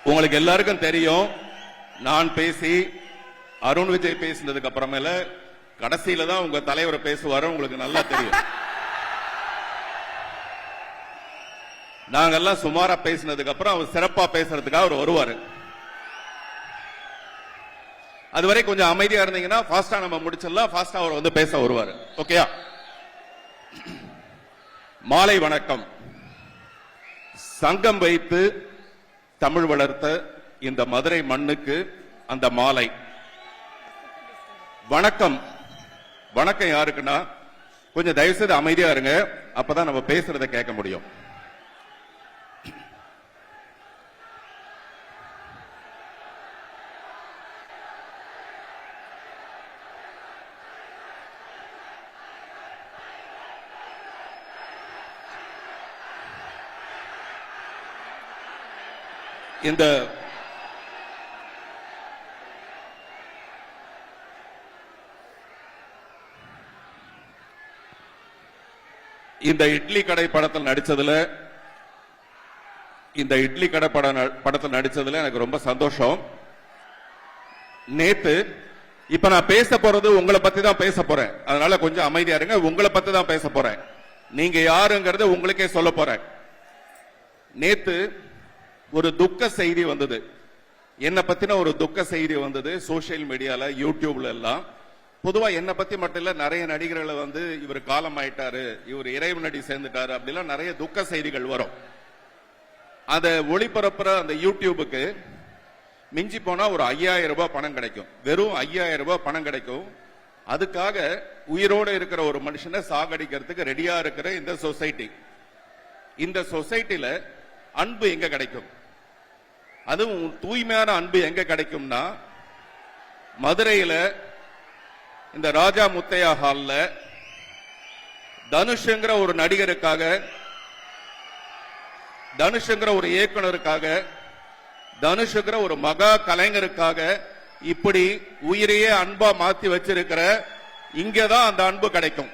உங்களுக்கு எல்லாருக்கும் தெரியும், நான் பேசி அருண் விஜய் பேசினதுக்கு அப்புறமேல கடைசியில தான் உங்க தலைவர் பேசுவாரு. உங்களுக்கு நல்லா தெரியும். நாங்கெல்லாம் சுமாரா பேசினதுக்கு அப்புறம் அவர் சிறப்பா பேசுறதுக்காக அவர் வருவாரு. அதுவரை கொஞ்சம் அமைதியா இருந்தீங்கன்னா ஃபாஸ்டா நம்ம முடிச்சிடலாம். ஃபாஸ்டா அவர் வந்து பேச வருவாரு. ஓகேயா? மாலை வணக்கம். சங்கம் வைத்து தமிழ் வளர்த்த இந்த மதுரை மண்ணுக்கு அந்த மாலை வணக்கம். வணக்கம் யாருக்குன்னா, கொஞ்சம் தயவு செய்து அமைதியா இருங்க, அப்பதான் நம்ம பேசுறதை கேட்க முடியும். இந்த இட்லி கடை படத்தில் நடிச்சதுல எனக்கு ரொம்ப சந்தோஷம். நேத்து இப்ப நான் பேச போறது உங்களை பத்தி தான் பேச போறேன். அதனால கொஞ்சம் அமைதியா இருங்க. உங்களை பத்தி தான் பேச போறேன். நீங்க யாருங்கிறத உங்களுக்கே சொல்ல போறேன். நேத்து ஒரு துக்க செய்தி வந்தது. என்ன பத்தின ஒரு துக்க செய்தி வந்தது சோசியல் மீடியால, யூடியூப்ல எல்லாம். பொதுவா என்ன பத்தி மட்டும் இல்ல, நிறைய நடிகர்களை வந்து இவர் காலம் ஆயிட்டாரு, இவர் இறைவன் நடி சேர்ந்துட்டாரு, அப்படிலாம் நிறைய துக்க செய்திகள் வரும். அத ஒளிபரப்புற அந்த யூடியூபுக்கு மிஞ்சி போனா ஒரு 5000 ரூபாய் பணம் கிடைக்கும். வெறும் 5000 ரூபாய் பணம் கிடைக்கும். அதுக்காக உயிரோடு இருக்கிற ஒரு மனுஷனை சாகடிக்கிறதுக்கு ரெடியா இருக்கிற இந்த சொசைட்டில அன்பு எங்க கிடைக்கும்? அதுவும் தூய்மையான அன்பு எங்க கிடைக்கும்னா, மதுரையில இந்த ராஜா முத்தையா ஹால்ல தனுஷ்ங்கிற ஒரு நடிகருக்காக, தனுஷ்ங்கிற ஒரு இயக்குனருக்காக, தனுஷ்ங்கிற ஒரு மகா கலைஞருக்காக இப்படி உயிரையே அன்பா மாத்தி வச்சிருக்கிற இங்கதான் அந்த அன்பு கிடைக்கும்.